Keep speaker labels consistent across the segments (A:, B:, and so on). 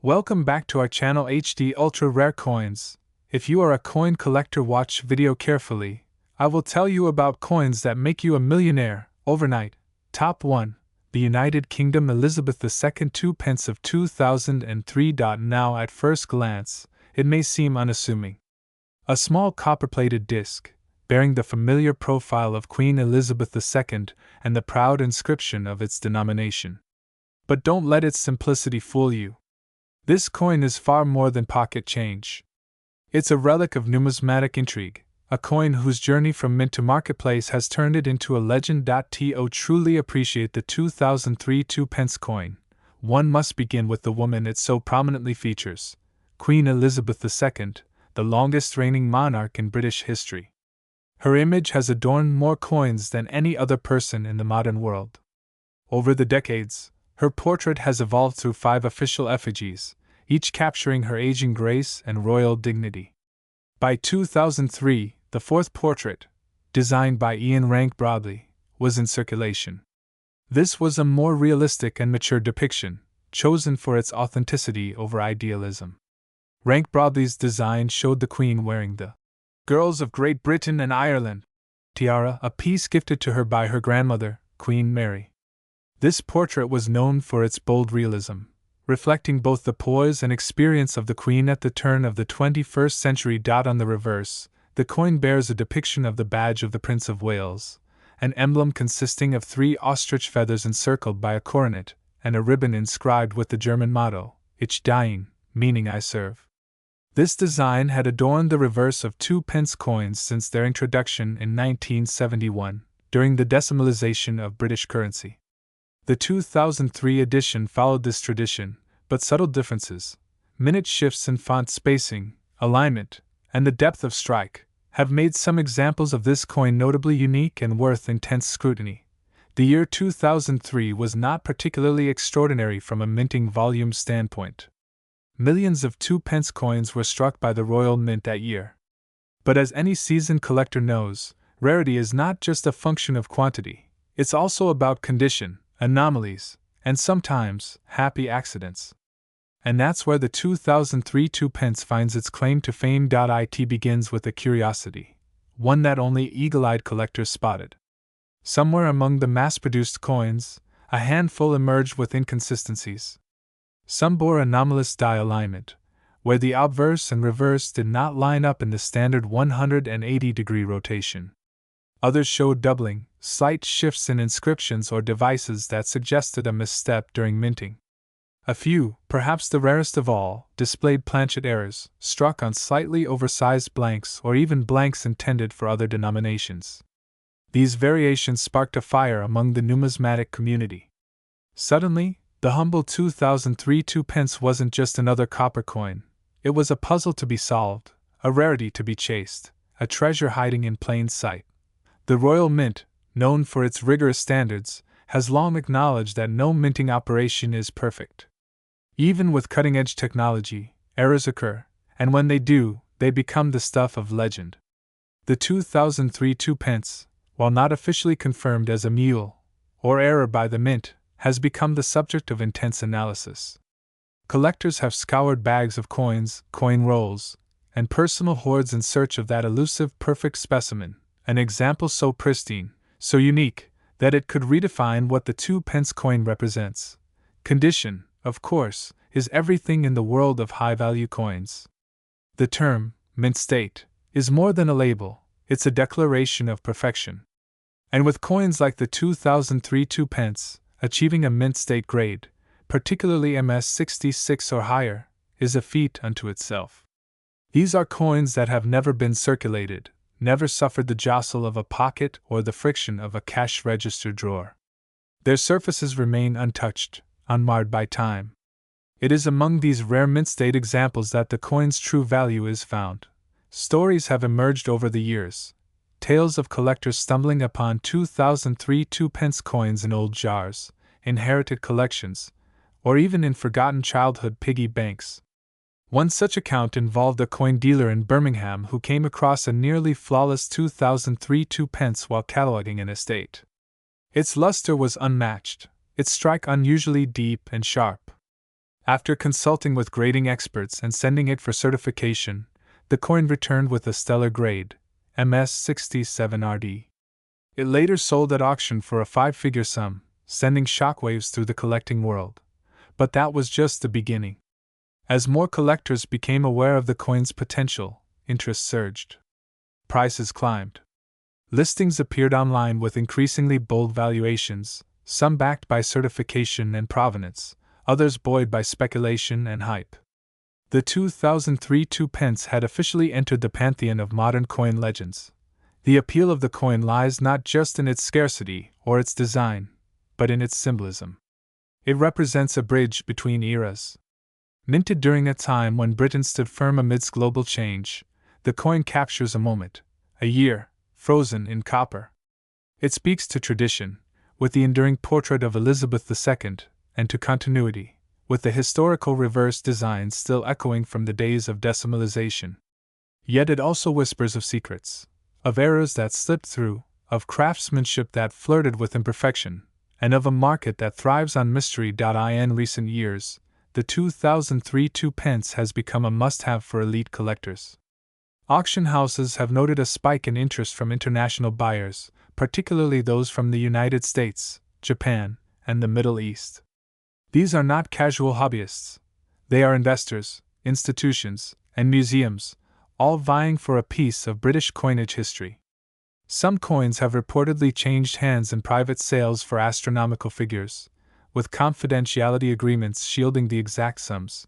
A: Welcome back to our channel HD Ultra Rare Coins. If you are a coin collector, watch video carefully. I will tell you about coins that make you a millionaire overnight. Top 1. The United Kingdom Elizabeth II 2 pence of 2003. Now at first glance, it may seem unassuming. A small copper-plated disc, bearing the familiar profile of Queen Elizabeth II and the proud inscription of its denomination. But don't let its simplicity fool you. This coin is far more than pocket change. It's a relic of numismatic intrigue, a coin whose journey from mint to marketplace has turned it into a legend. To truly appreciate the 2003 2-pence coin, one must begin with the woman it so prominently features, Queen Elizabeth II, the longest reigning monarch in British history. Her image has adorned more coins than any other person in the modern world. Over the decades, her portrait has evolved through 5 official effigies, each capturing her aging grace and royal dignity. By 2003, the 4th portrait, designed by Ian Rank Broadley, was in circulation. This was a more realistic and mature depiction, chosen for its authenticity over idealism. Rank Broadley's design showed the Queen wearing the Girls of Great Britain and Ireland tiara, a piece gifted to her by her grandmother, Queen Mary. This portrait was known for its bold realism, reflecting both the poise and experience of the Queen at the turn of the 21st century. On the reverse, the coin bears a depiction of the badge of the Prince of Wales, an emblem consisting of 3 ostrich feathers encircled by a coronet, and a ribbon inscribed with the German motto, Ich diene, meaning I serve. This design had adorned the reverse of 2-pence coins since their introduction in 1971, during the decimalization of British currency. The 2003 edition followed this tradition, but subtle differences, minute shifts in font spacing, alignment, and the depth of strike, have made some examples of this coin notably unique and worth intense scrutiny. The year 2003 was not particularly extraordinary from a minting volume standpoint. Millions of 2-pence coins were struck by the Royal Mint that year. But as any seasoned collector knows, rarity is not just a function of quantity, it's also about condition, anomalies, and sometimes happy accidents. And that's where the 2003 2-pence finds its claim to fame. It begins with a curiosity, one that only eagle-eyed collectors spotted. Somewhere among the mass-produced coins, a handful emerged with inconsistencies. Some bore anomalous die alignment, where the obverse and reverse did not line up in the standard 180-degree rotation. Others showed doubling, slight shifts in inscriptions or devices that suggested a misstep during minting. A few, perhaps the rarest of all, displayed planchet errors, struck on slightly oversized blanks or even blanks intended for other denominations. These variations sparked a fire among the numismatic community. Suddenly, the humble 2003 2-pence wasn't just another copper coin, it was a puzzle to be solved, a rarity to be chased, a treasure hiding in plain sight. The Royal Mint, known for its rigorous standards, has long acknowledged that no minting operation is perfect. Even with cutting-edge technology, errors occur, and when they do, they become the stuff of legend. The 2003 2-pence, while not officially confirmed as a mule or error by the Mint, has become the subject of intense analysis. Collectors have scoured bags of coins, coin rolls, and personal hoards in search of that elusive perfect specimen, an example so pristine, so unique, that it could redefine what the 2-pence coin represents. Condition, of course, is everything in the world of high-value coins. The term, mint state, is more than a label, it's a declaration of perfection. And with coins like the 2003 2-pence, achieving a mint state grade, particularly MS 66 or higher, is a feat unto itself. These are coins that have never been circulated, never suffered the jostle of a pocket or the friction of a cash register drawer. Their surfaces remain untouched, unmarred by time. It is among these rare mint-state examples that the coin's true value is found. Stories have emerged over the years, tales of collectors stumbling upon 2003 2-pence coins in old jars, inherited collections, or even in forgotten childhood piggy banks. One such account involved a coin dealer in Birmingham who came across a nearly flawless 2003 2-pence while cataloging an estate. Its luster was unmatched, its strike unusually deep and sharp. After consulting with grading experts and sending it for certification, the coin returned with a stellar grade, MS67RD. It later sold at auction for a five-figure sum, sending shockwaves through the collecting world. But that was just the beginning. As more collectors became aware of the coin's potential, interest surged. Prices climbed. Listings appeared online with increasingly bold valuations, some backed by certification and provenance, others buoyed by speculation and hype. The 2003 2 pence had officially entered the pantheon of modern coin legends. The appeal of the coin lies not just in its scarcity or its design, but in its symbolism. It represents a bridge between eras. Minted during a time when Britain stood firm amidst global change, the coin captures a moment, a year, frozen in copper. It speaks to tradition, with the enduring portrait of Elizabeth II, and to continuity, with the historical reverse design still echoing from the days of decimalization. Yet it also whispers of secrets, of eras that slipped through, of craftsmanship that flirted with imperfection, and of a market that thrives on mystery. In recent years, the 2003 2 pence has become a must-have for elite collectors. Auction houses have noted a spike in interest from international buyers, particularly those from the United States, Japan, and the Middle East. These are not casual hobbyists. They are investors, institutions, and museums, all vying for a piece of British coinage history. Some coins have reportedly changed hands in private sales for astronomical figures, with confidentiality agreements shielding the exact sums.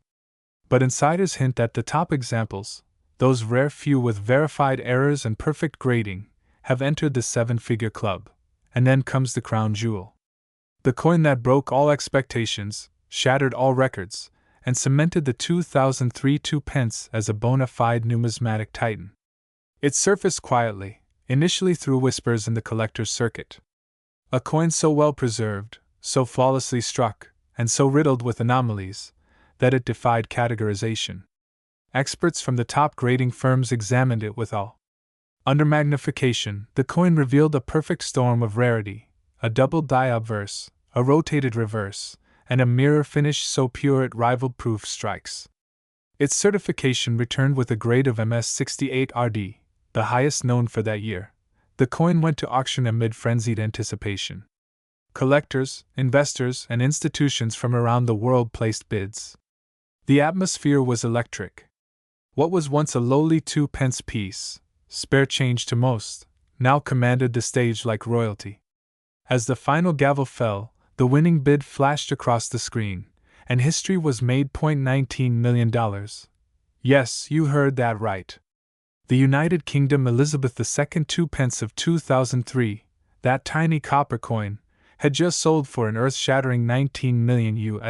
A: But insiders hint that the top examples, those rare few with verified errors and perfect grading, have entered the seven-figure club. And then comes the crown jewel. The coin that broke all expectations, shattered all records, and cemented the 2003 2 pence as a bona fide numismatic titan. It surfaced quietly, initially through whispers in the collector's circuit. A coin so well preserved, so flawlessly struck, and so riddled with anomalies, that it defied categorization. Experts from the top grading firms examined it with awe. Under magnification, the coin revealed a perfect storm of rarity, a double die obverse, a rotated reverse, and a mirror finish so pure it rivaled proof strikes. Its certification returned with a grade of MS68RD, the highest known for that year. The coin went to auction amid frenzied anticipation. Collectors, investors, and institutions from around the world placed bids. The atmosphere was electric. What was once a lowly 2 pence piece, spare change to most, now commanded the stage like royalty. As the final gavel fell, the winning bid flashed across the screen, and history was made. $19 million. Yes, you heard that right. The United Kingdom Elizabeth II 2 pence of 2003, that tiny copper coin, had just sold for an earth-shattering $19 million.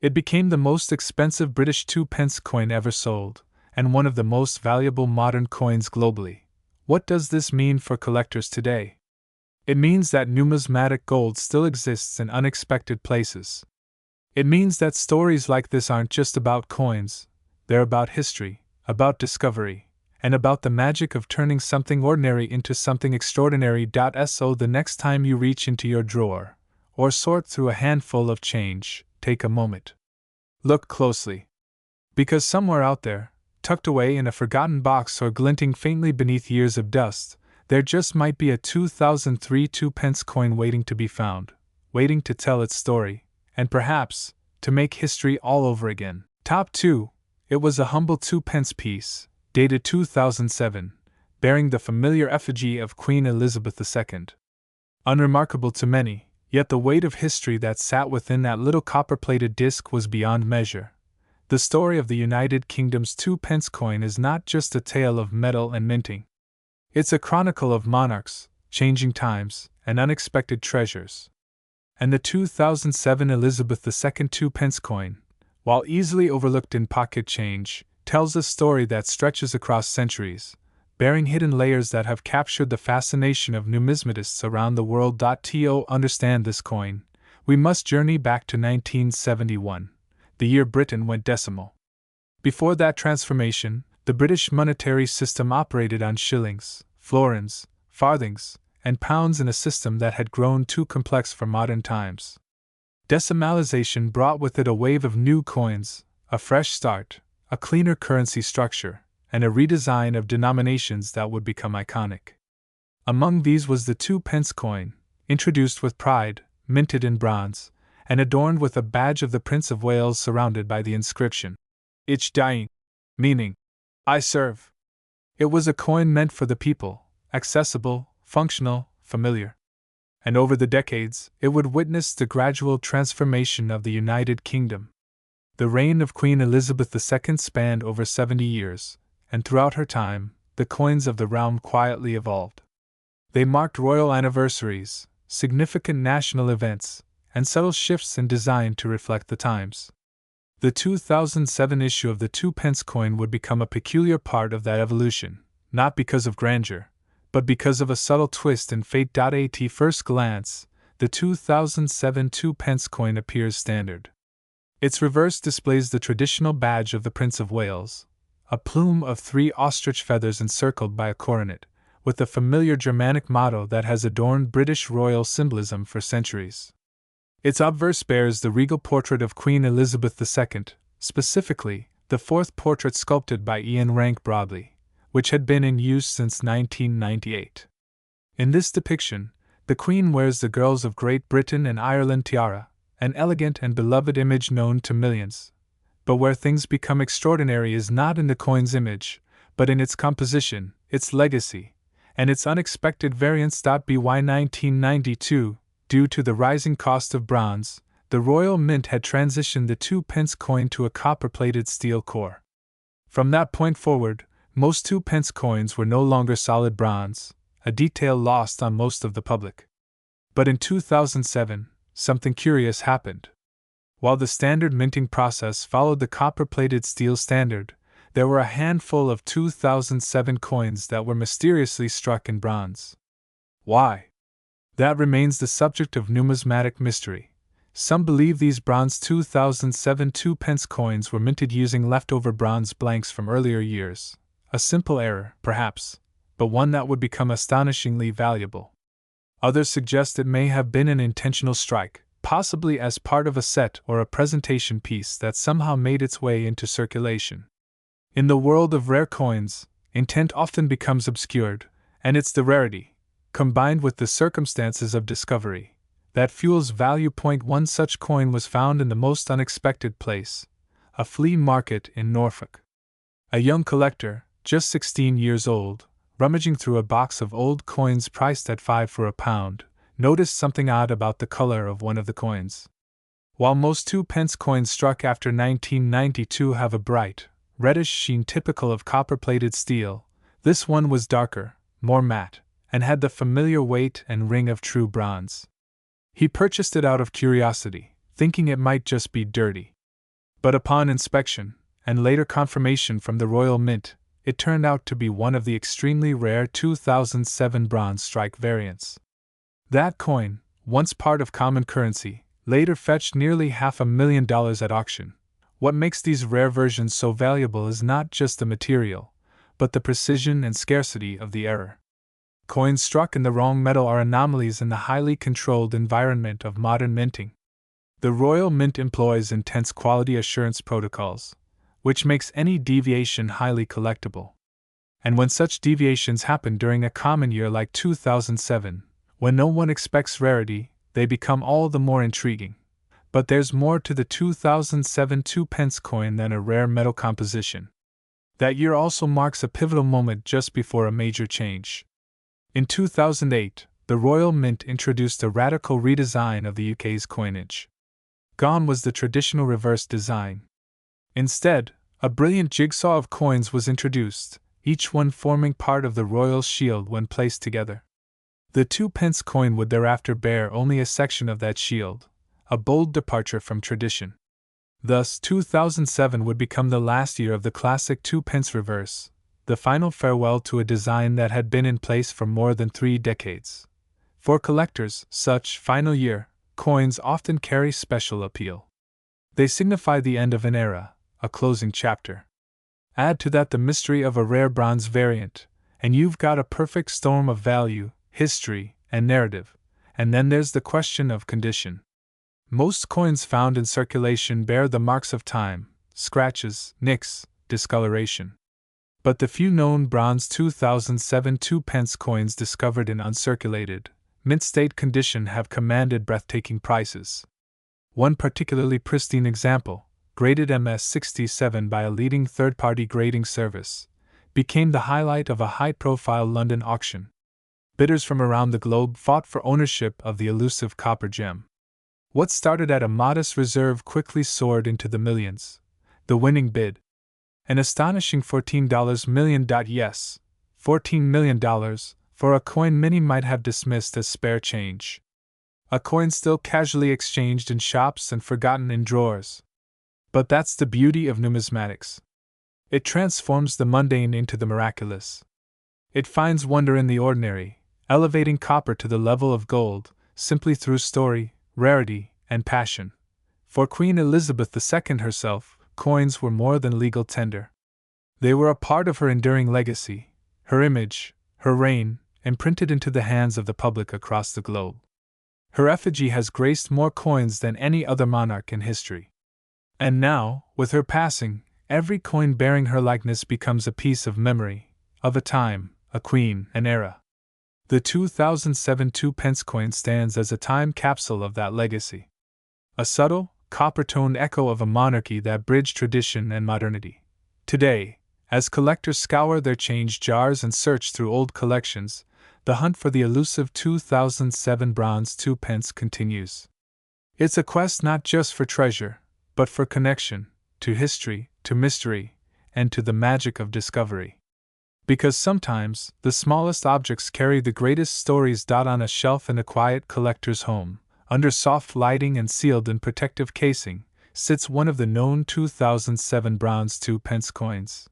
A: It became the most expensive British 2 pence coin ever sold, and one of the most valuable modern coins globally. What does this mean for collectors today? It means that numismatic gold still exists in unexpected places. It means that stories like this aren't just about coins, they're about history, about discovery, and about the magic of turning something ordinary into something extraordinary. So the next time you reach into your drawer, or sort through a handful of change, take a moment. Look closely. Because somewhere out there, tucked away in a forgotten box or glinting faintly beneath years of dust, there just might be a 2003 2 pence coin waiting to be found, waiting to tell its story, and perhaps, to make history all over again. Top 2. It was a humble 2 pence piece, dated 2007, bearing the familiar effigy of Queen Elizabeth II. Unremarkable to many, yet the weight of history that sat within that little copper-plated disc was beyond measure. The story of the United Kingdom's 2 pence coin is not just a tale of metal and minting. It's a chronicle of monarchs, changing times, and unexpected treasures. And the 2007 Elizabeth II 2 pence coin, while easily overlooked in pocket change, tells a story that stretches across centuries, bearing hidden layers that have captured the fascination of numismatists around the world. To understand this coin, we must journey back to 1971, the year Britain went decimal. Before that transformation, the British monetary system operated on shillings, florins, farthings, and pounds in a system that had grown too complex for modern times. Decimalization brought with it a wave of new coins, a fresh start, a cleaner currency structure, and a redesign of denominations that would become iconic. Among these was the 2-pence coin, introduced with pride, minted in bronze, and adorned with a badge of the Prince of Wales surrounded by the inscription, Ich Dien, meaning, I serve. It was a coin meant for the people, accessible, functional, familiar. And over the decades, it would witness the gradual transformation of the United Kingdom. The reign of Queen Elizabeth II spanned over 70 years, and throughout her time, the coins of the realm quietly evolved. They marked royal anniversaries, significant national events, and subtle shifts in design to reflect the times. The 2007 issue of the 2-pence coin would become a peculiar part of that evolution, not because of grandeur, but because of a subtle twist in fate. At first glance, the 2007 2-pence coin appears standard. Its reverse displays the traditional badge of the Prince of Wales, a plume of 3 ostrich feathers encircled by a coronet, with the familiar Germanic motto that has adorned British royal symbolism for centuries. Its obverse bears the regal portrait of Queen Elizabeth II, specifically, the 4th portrait sculpted by Ian Rank Broadley, which had been in use since 1998. In this depiction, the Queen wears the Girls of Great Britain and Ireland tiara, an elegant and beloved image known to millions. But where things become extraordinary is not in the coin's image, but in its composition, its legacy, and its unexpected variance. By 1992, due to the rising cost of bronze, the Royal Mint had transitioned the 2-pence coin to a copper-plated steel core. From that point forward, most 2-pence coins were no longer solid bronze, a detail lost on most of the public. But in 2007, something curious happened. While the standard minting process followed the copper-plated steel standard, there were a handful of 2007 coins that were mysteriously struck in bronze. Why? That remains the subject of numismatic mystery. Some believe these bronze 2007 2-pence coins were minted using leftover bronze blanks from earlier years. A simple error, perhaps, but one that would become astonishingly valuable. Others suggest it may have been an intentional strike, possibly as part of a set or a presentation piece that somehow made its way into circulation. In the world of rare coins, intent often becomes obscured, and it's the rarity, combined with the circumstances of discovery, that fuels value. One such coin was found in the most unexpected place, a flea market in Norfolk. A young collector, just 16 years old, rummaging through a box of old coins priced at £5 for a pound, noticed something odd about the color of one of the coins. While most 2-pence coins struck after 1992 have a bright, reddish sheen typical of copper-plated steel, this one was darker, more matte, and had the familiar weight and ring of true bronze. He purchased it out of curiosity, thinking it might just be dirty. But upon inspection, and later confirmation from the Royal Mint, it turned out to be one of the extremely rare 2007 bronze strike variants. That coin, once part of common currency, later fetched nearly $500,000 at auction. What makes these rare versions so valuable is not just the material, but the precision and scarcity of the error. Coins struck in the wrong metal are anomalies in the highly controlled environment of modern minting. The Royal Mint employs intense quality assurance protocols, which makes any deviation highly collectible. And when such deviations happen during a common year like 2007, when no one expects rarity, they become all the more intriguing. But there's more to the 2007 2-pence coin than a rare metal composition. That year also marks a pivotal moment just before a major change. In 2008, the Royal Mint introduced a radical redesign of the UK's coinage. Gone was the traditional reverse design. Instead, a brilliant jigsaw of coins was introduced, each one forming part of the royal shield when placed together. The 2-pence coin would thereafter bear only a section of that shield, a bold departure from tradition. Thus, 2007 would become the last year of the classic 2-pence reverse, the final farewell to a design that had been in place for more than 3 decades. For collectors, such final year coins often carry special appeal. They signify the end of an era, a closing chapter. Add to that the mystery of a rare bronze variant, and you've got a perfect storm of value, history, and narrative, and then there's the question of condition. Most coins found in circulation bear the marks of time, scratches, nicks, discoloration. But the few known bronze 2007 2-pence coins discovered in uncirculated, mint-state condition have commanded breathtaking prices. One particularly pristine example, graded MS67 by a leading third-party grading service, became the highlight of a high-profile London auction. Bidders from around the globe fought for ownership of the elusive copper gem. What started at a modest reserve quickly soared into the millions. The winning bid, an astonishing $14 million. Yes, $14 million for a coin many might have dismissed as spare change. A coin still casually exchanged in shops and forgotten in drawers. But that's the beauty of numismatics. It transforms the mundane into the miraculous. It finds wonder in the ordinary, elevating copper to the level of gold, simply through story, rarity, and passion. For Queen Elizabeth II herself, coins were more than legal tender. They were a part of her enduring legacy, her image, her reign, imprinted into the hands of the public across the globe. Her effigy has graced more coins than any other monarch in history. And now, with her passing, every coin bearing her likeness becomes a piece of memory, of a time, a queen, an era. The 2007 2-pence coin stands as a time capsule of that legacy. A subtle, copper-toned echo of a monarchy that bridged tradition and modernity. Today, as collectors scour their change jars and search through old collections, the hunt for the elusive 2007 bronze 2-pence continues. It's a quest not just for treasure, but for connection, to history, to mystery, and to the magic of discovery. Because sometimes, the smallest objects carry the greatest stories. On a shelf in a quiet collector's home, under soft lighting and sealed in protective casing, sits one of the known 2007 bronze 2-pence coins.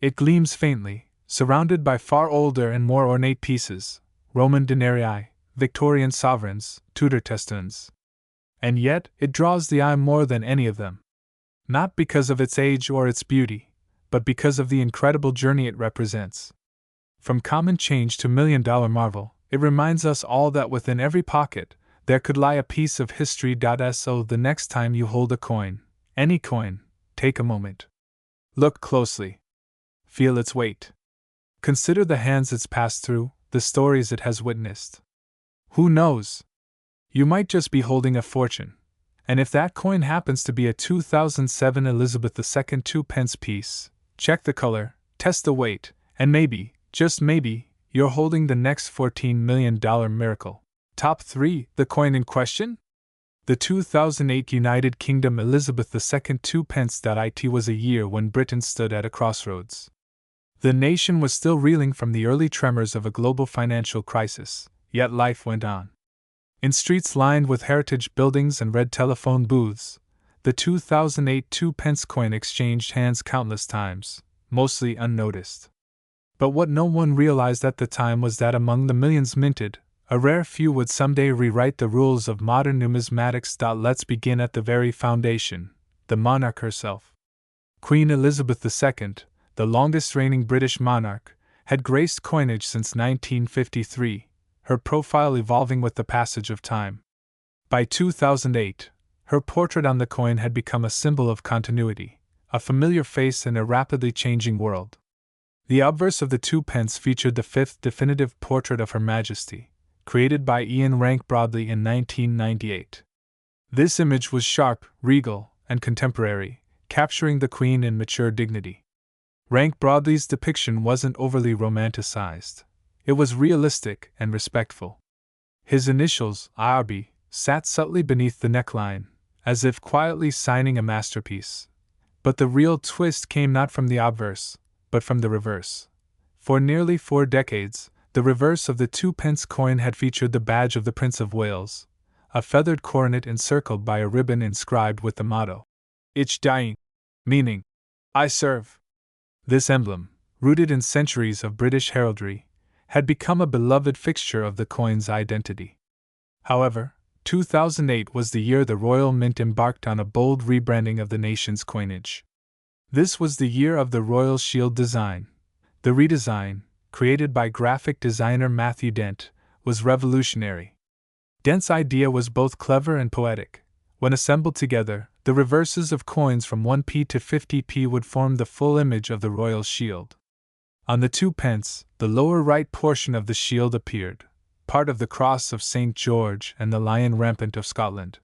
A: It gleams faintly, surrounded by far older and more ornate pieces, Roman denarii, Victorian sovereigns, Tudor testaments. And yet, it draws the eye more than any of them. Not because of its age or its beauty, but because of the incredible journey it represents. From common change to million-dollar marvel, it reminds us all that within every pocket, there could lie a piece of history. So the next time you hold a coin, any coin, take a moment. Look closely. Feel its weight. Consider the hands it's passed through, the stories it has witnessed. Who knows? You might just be holding a fortune. And if that coin happens to be a 2007 Elizabeth II 2-pence piece, check the color, test the weight, and maybe, just maybe, you're holding the next $14 million miracle. Top 3. The coin in question? The 2008 United Kingdom Elizabeth II 2-pence. It was a year when Britain stood at a crossroads. The nation was still reeling from the early tremors of a global financial crisis, yet life went on. In streets lined with heritage buildings and red telephone booths, the 2008 2-pence coin exchanged hands countless times, mostly unnoticed. But what no one realized at the time was that among the millions minted, a rare few would someday rewrite the rules of modern numismatics. Let's begin at the very foundation, the monarch herself. Queen Elizabeth II, the longest-reigning British monarch, had graced coinage since 1953, her profile evolving with the passage of time. By 2008, her portrait on the coin had become a symbol of continuity, a familiar face in a rapidly changing world. The obverse of the 2-pence featured the fifth definitive portrait of Her Majesty, created by Ian Rank Broadley in 1998. This image was sharp, regal, and contemporary, capturing the Queen in mature dignity. Rank Broadley's depiction wasn't overly romanticized. It was realistic and respectful. His initials, IRB, sat subtly beneath the neckline, as if quietly signing a masterpiece. But the real twist came not from the obverse, but from the reverse. For nearly 4 decades, the reverse of the 2-pence coin had featured the badge of the Prince of Wales, a feathered coronet encircled by a ribbon inscribed with the motto, Ich diene, meaning, I serve. This emblem, rooted in centuries of British heraldry, had become a beloved fixture of the coin's identity. However, 2008 was the year the Royal Mint embarked on a bold rebranding of the nation's coinage. This was the year of the Royal Shield design. The redesign, created by graphic designer Matthew Dent, was revolutionary. Dent's idea was both clever and poetic, When assembled together, the reverses of coins from 1p to 50p would form the full image of the royal shield. On the 2 pence, the lower right portion of the shield appeared, part of the cross of St. George and the lion rampant of Scotland.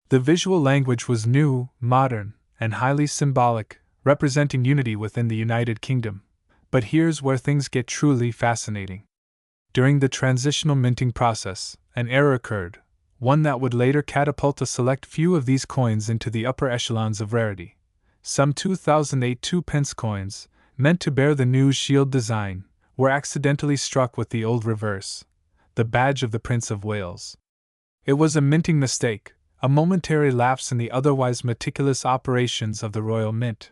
A: The visual language was new, modern, and highly symbolic, representing unity within the United Kingdom. But here's where things get truly fascinating. During the transitional minting process, an error occurred, one that would later catapult a select few of these coins into the upper echelons of rarity. Some 2008 2-pence coins, meant to bear the new shield design, were accidentally struck with the old reverse, the badge of the Prince of Wales. It was a minting mistake, a momentary lapse in the otherwise meticulous operations of the Royal Mint.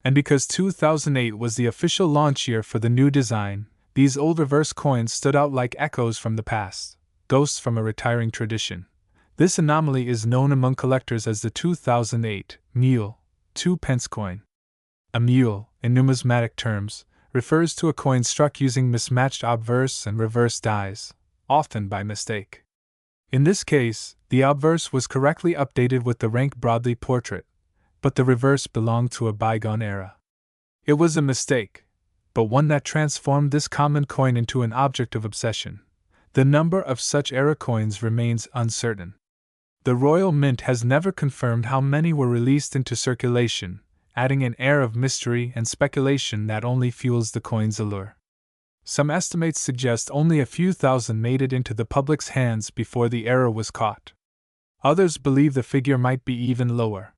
A: And because 2008 was the official launch year for the new design, these old reverse coins stood out like echoes from the past, ghosts from a retiring tradition. This anomaly is known among collectors as the 2008 mule 2-pence coin. A mule, in numismatic terms, refers to a coin struck using mismatched obverse and reverse dies, often by mistake. In this case, the obverse was correctly updated with the rank broadly portrait, but the reverse belonged to a bygone era. It was a mistake, but one that transformed this common coin into an object of obsession. The number of such era coins remains uncertain. The Royal Mint has never confirmed how many were released into circulation, adding an air of mystery and speculation that only fuels the coin's allure. Some estimates suggest only a few thousand made it into the public's hands before the error was caught. Others believe the figure might be even lower.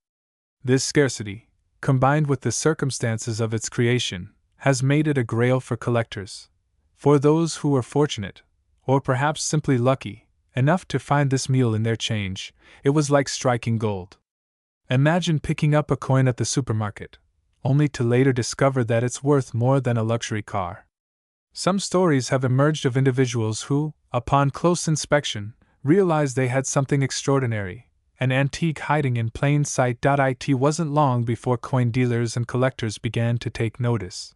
A: This scarcity, combined with the circumstances of its creation, has made it a grail for collectors. For those who were fortunate, or perhaps simply lucky, enough to find this mule in their change, it was like striking gold. Imagine picking up a coin at the supermarket, only to later discover that it's worth more than a luxury car. Some stories have emerged of individuals who, upon close inspection, realized they had something extraordinary, an antique hiding in plain sight. It wasn't long before coin dealers and collectors began to take notice.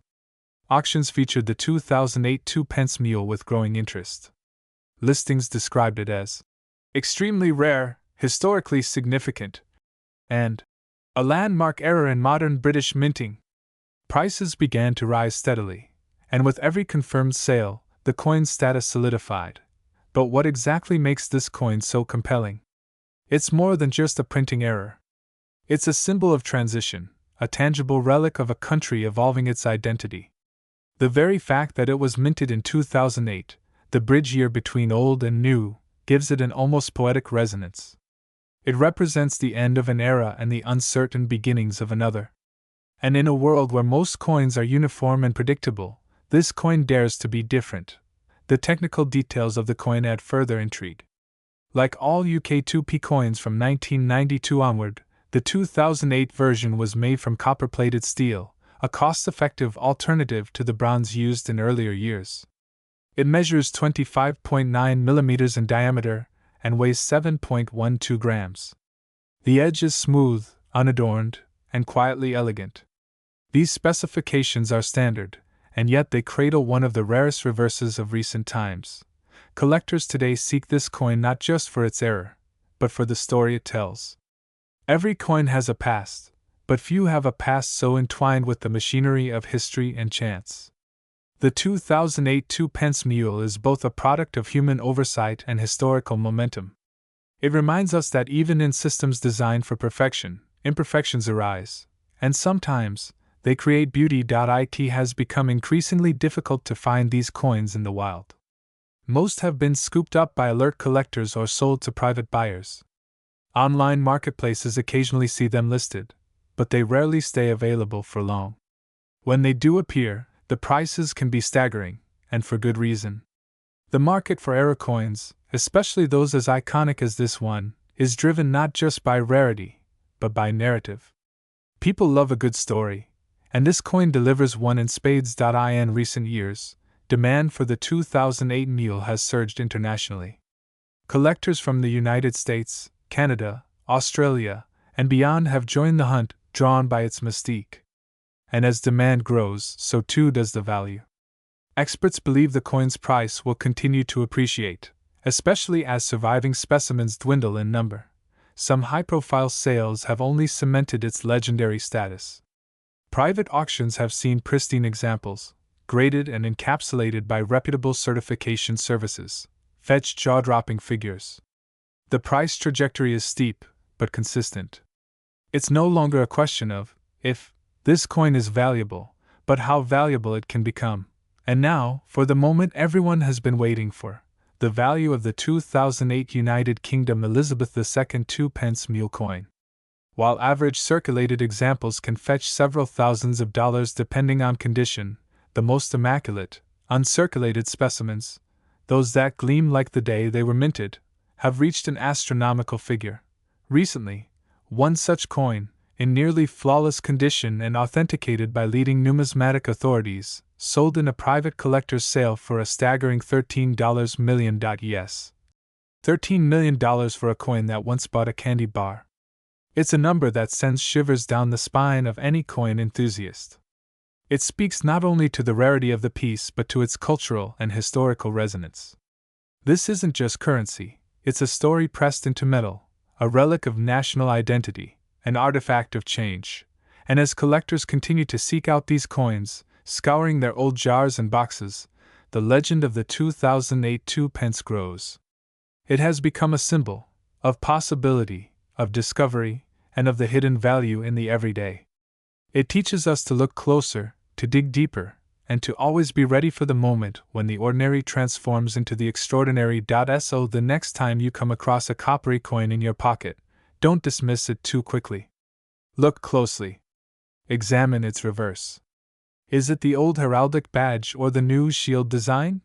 A: Auctions featured the 2008 2-pence mule with growing interest. Listings described it as extremely rare, historically significant, and a landmark era in modern British minting. Prices began to rise steadily, and with every confirmed sale, the coin's status solidified. But what exactly makes this coin so compelling? It's more than just a printing error. It's a symbol of transition, a tangible relic of a country evolving its identity. The very fact that it was minted in 2008, the bridge year between old and new, gives it an almost poetic resonance. It represents the end of an era and the uncertain beginnings of another. And in a world where most coins are uniform and predictable, this coin dares to be different. The technical details of the coin add further intrigue. Like all UK 2p coins from 1992 onward, the 2008 version was made from copper-plated steel, a cost-effective alternative to the bronze used in earlier years. It measures 25.9 mm in diameter and weighs 7.12 grams. The edge is smooth, unadorned, and quietly elegant. These specifications are standard, and yet they cradle one of the rarest reverses of recent times. Collectors today seek this coin not just for its error, but for the story it tells. Every coin has a past, but few have a past so entwined with the machinery of history and chance. The 2008 2-pence mule is both a product of human oversight and historical momentum. It reminds us that even in systems designed for perfection, imperfections arise, and sometimes, they create beauty. It has become increasingly difficult to find these coins in the wild. Most have been scooped up by alert collectors or sold to private buyers. Online marketplaces occasionally see them listed, but they rarely stay available for long. When they do appear, the prices can be staggering, and for good reason. The market for era coins, especially those as iconic as this one, is driven not just by rarity, but by narrative. People love a good story, and this coin delivers one in spades. In recent years, demand for the 2008 mule has surged internationally. Collectors from the United States, Canada, Australia, and beyond have joined the hunt, drawn by its mystique. And as demand grows, so too does the value. Experts believe the coin's price will continue to appreciate, especially as surviving specimens dwindle in number. some high-profile sales have only cemented its legendary status. Private auctions have seen pristine examples, graded and encapsulated by reputable certification services, fetch jaw-dropping figures. The price trajectory is steep, but consistent. It's no longer a question of if this coin is valuable, but how valuable it can become. And now, for the moment everyone has been waiting for, the value of the 2008 United Kingdom Elizabeth II 2-pence mule coin. While average circulated examples can fetch several thousands of dollars depending on condition, the most immaculate, uncirculated specimens, those that gleam like the day they were minted, have reached an astronomical figure. Recently, one such coin, in nearly flawless condition and authenticated by leading numismatic authorities, sold in a private collector's sale for a staggering $13 million. Yes. $13 million for a coin that once bought a candy bar. It's a number that sends shivers down the spine of any coin enthusiast. It speaks not only to the rarity of the piece but to its cultural and historical resonance. This isn't just currency, it's a story pressed into metal, a relic of national identity, an artifact of change, and as collectors continue to seek out these coins, scouring their old jars and boxes, the legend of the 2008 2-pence grows. It has become a symbol of possibility, of discovery, and of the hidden value in the everyday. It teaches us to look closer, to dig deeper, and to always be ready for the moment when the ordinary transforms into the extraordinary. So the next time you come across a coppery coin in your pocket, don't dismiss it too quickly. Look closely. Examine its reverse. Is it the old heraldic badge or the new shield design?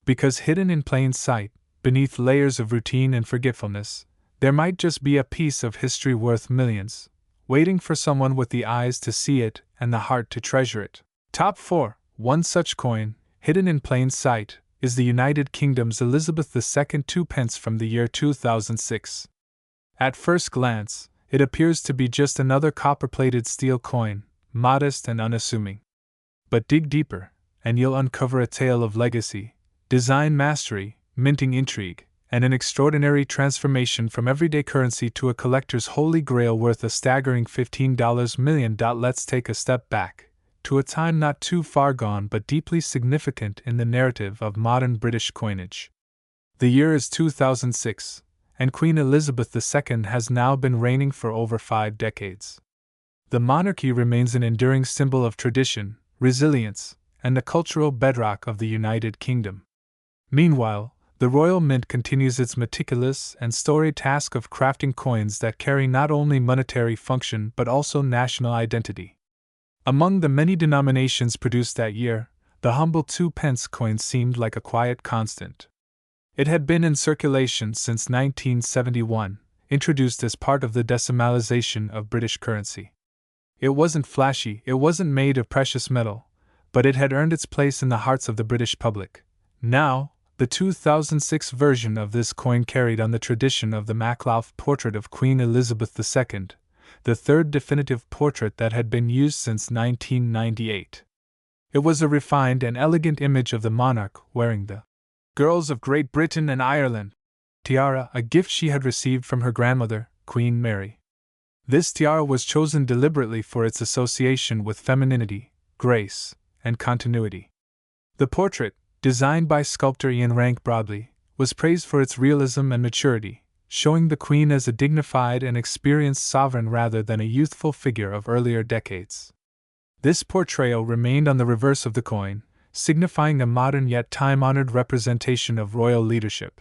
A: Because hidden in plain sight, beneath layers of routine and forgetfulness, there might just be a piece of history worth millions, waiting for someone with the eyes to see it and the heart to treasure it. Top 4. One such coin, hidden in plain sight, is the United Kingdom's Elizabeth II 2-pence from the year 2006. At first glance, it appears to be just another copper-plated steel coin, modest and unassuming. But dig deeper, and you'll uncover a tale of legacy, design mastery, minting intrigue, and an extraordinary transformation from everyday currency to a collector's holy grail worth a staggering $15 million. Let's take a step back, to a time not too far gone but deeply significant in the narrative of modern British coinage. The year is 2006, and Queen Elizabeth II has now been reigning for over 5 decades. The monarchy remains an enduring symbol of tradition, resilience, and the cultural bedrock of the United Kingdom. Meanwhile, the Royal Mint continues its meticulous and storied task of crafting coins that carry not only monetary function but also national identity. Among the many denominations produced that year, the humble 2-pence coin seemed like a quiet constant. It had been in circulation since 1971, introduced as part of the decimalization of British currency. It wasn't flashy, it wasn't made of precious metal, but it had earned its place in the hearts of the British public. Now, the 2006 version of this coin carried on the tradition of the Macklough portrait of Queen Elizabeth II, the third definitive portrait that had been used since 1998. It was a refined and elegant image of the monarch wearing the Girls of Great Britain and Ireland tiara, a gift she had received from her grandmother, Queen Mary. This tiara was chosen deliberately for its association with femininity, grace, and continuity. The portrait, designed by sculptor Ian Rank Broadley, was praised for its realism and maturity, showing the Queen as a dignified and experienced sovereign rather than a youthful figure of earlier decades. This portrayal remained on the reverse of the coin, signifying a modern yet time-honored representation of royal leadership.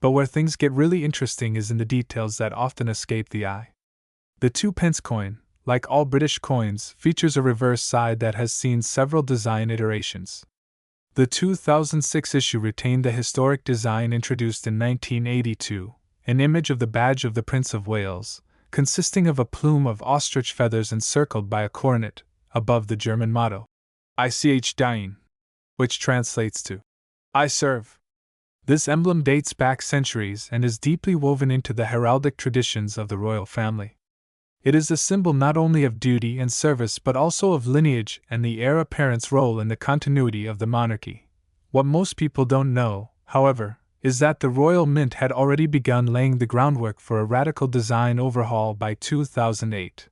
A: But where things get really interesting is in the details that often escape the eye. The 2-pence coin, like all British coins, features a reverse side that has seen several design iterations. The 2006 issue retained the historic design introduced in 1982, an image of the badge of the Prince of Wales, consisting of a plume of ostrich feathers encircled by a coronet, above the German motto, Ich diene, which translates to, I serve. This emblem dates back centuries and is deeply woven into the heraldic traditions of the royal family. It is a symbol not only of duty and service but also of lineage and the heir apparent's role in the continuity of the monarchy. What most people don't know, however, is that the Royal Mint had already begun laying the groundwork for a radical design overhaul by 2008.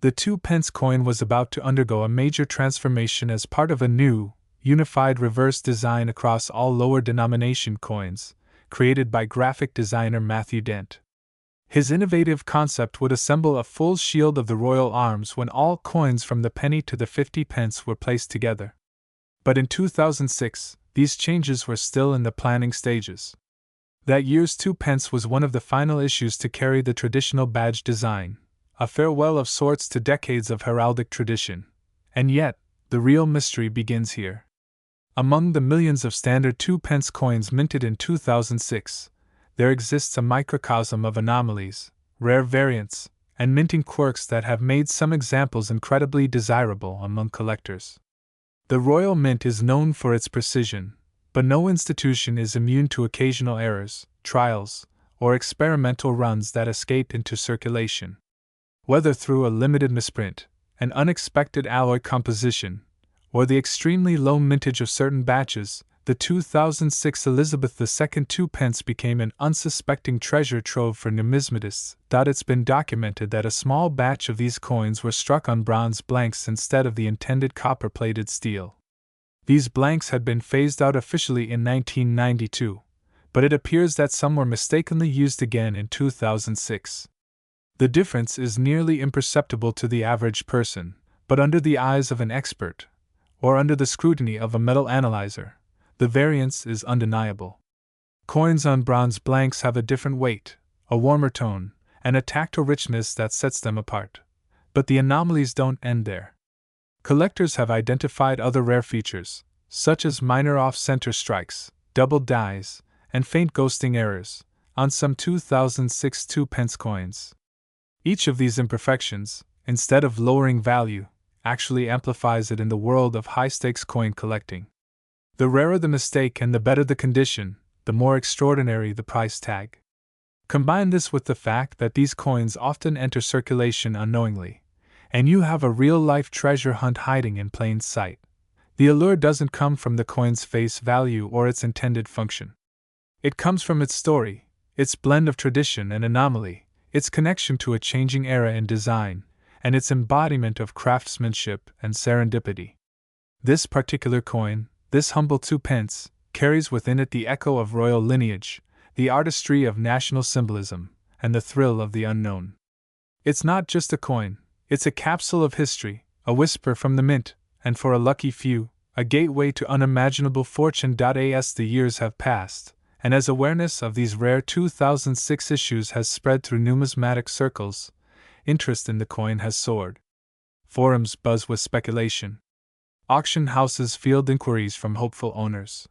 A: The 2p coin was about to undergo a major transformation as part of a new, unified reverse design across all lower denomination coins, created by graphic designer Matthew Dent. His innovative concept would assemble a full shield of the royal arms when all coins from the penny to the 50p were placed together. But in 2006, these changes were still in the planning stages. That year's 2p was one of the final issues to carry the traditional badge design, a farewell of sorts to decades of heraldic tradition. And yet, the real mystery begins here. Among the millions of standard 2p coins minted in 2006, there exists a microcosm of anomalies, rare variants, and minting quirks that have made some examples incredibly desirable among collectors. The Royal Mint is known for its precision, but no institution is immune to occasional errors, trials, or experimental runs that escape into circulation. Whether through a limited misprint, an unexpected alloy composition, or the extremely low mintage of certain batches, the 2006 Elizabeth II 2p became an unsuspecting treasure trove for numismatists. It's been documented that a small batch of these coins were struck on bronze blanks instead of the intended copper-plated steel. These blanks had been phased out officially in 1992, but it appears that some were mistakenly used again in 2006. The difference is nearly imperceptible to the average person, but under the eyes of an expert, or under the scrutiny of a metal analyzer, the variance is undeniable. Coins on bronze blanks have a different weight, a warmer tone, and a tactile richness that sets them apart. But the anomalies don't end there. Collectors have identified other rare features, such as minor off-center strikes, double dyes, and faint ghosting errors, on some 2006 2p coins. Each of these imperfections, instead of lowering value, actually amplifies it in the world of high-stakes coin collecting. The rarer the mistake and the better the condition, the more extraordinary the price tag. Combine this with the fact that these coins often enter circulation unknowingly, and you have a real-life treasure hunt hiding in plain sight. The allure doesn't come from the coin's face value or its intended function. It comes from its story, its blend of tradition and anomaly, its connection to a changing era in design, and its embodiment of craftsmanship and serendipity. This particular coin, this humble 2p, carries within it the echo of royal lineage, the artistry of national symbolism, and the thrill of the unknown. It's not just a coin, it's a capsule of history, a whisper from the mint, and for a lucky few, a gateway to unimaginable fortune. As the years have passed, and as awareness of these rare 2006 issues has spread through numismatic circles, interest in the coin has soared. Forums buzz with speculation. Auction houses field inquiries from hopeful owners.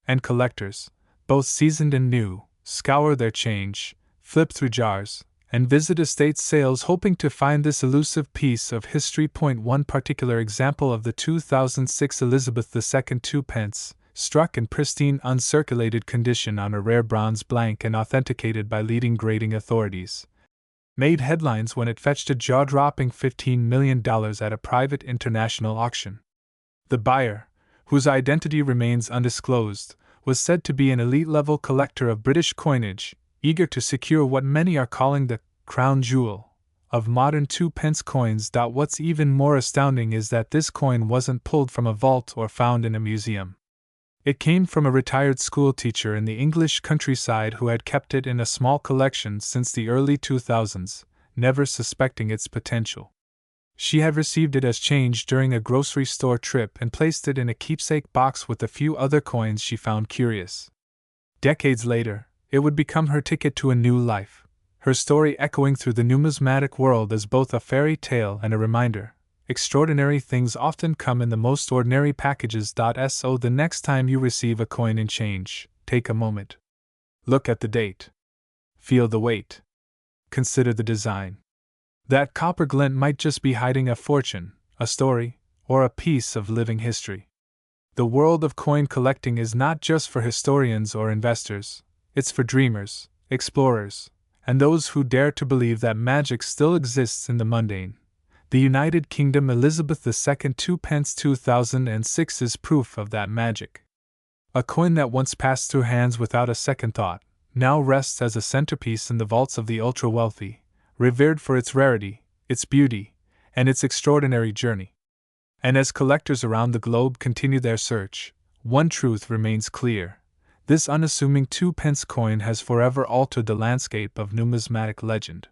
A: And collectors, both seasoned and new, scour their change, flip through jars, and visit estate sales hoping to find this elusive piece of history. One particular example of the 2006 Elizabeth II 2p, struck in pristine uncirculated condition on a rare bronze blank and authenticated by leading grading authorities, made headlines when it fetched a jaw-dropping $15 million at a private international auction. The buyer, whose identity remains undisclosed, was said to be an elite-level collector of British coinage, eager to secure what many are calling the crown jewel of modern 2p coins. What's even more astounding is that this coin wasn't pulled from a vault or found in a museum. It came from a retired schoolteacher in the English countryside who had kept it in a small collection since the early 2000s, never suspecting its potential. She had received it as change during a grocery store trip and placed it in a keepsake box with a few other coins she found curious. Decades later, it would become her ticket to a new life, her story echoing through the numismatic world as both a fairy tale and a reminder. Extraordinary things often come in the most ordinary packages. So the next time you receive a coin in change, take a moment. Look at the date. Feel the weight. Consider the design. That copper glint might just be hiding a fortune, a story, or a piece of living history. The world of coin collecting is not just for historians or investors, it's for dreamers, explorers, and those who dare to believe that magic still exists in the mundane. The United Kingdom Elizabeth II 2p 2006 is proof of that magic. A coin that once passed through hands without a second thought, now rests as a centerpiece in the vaults of the ultra-wealthy, revered for its rarity, its beauty, and its extraordinary journey. And as collectors around the globe continue their search, one truth remains clear. This unassuming 2-pence coin has forever altered the landscape of numismatic legend.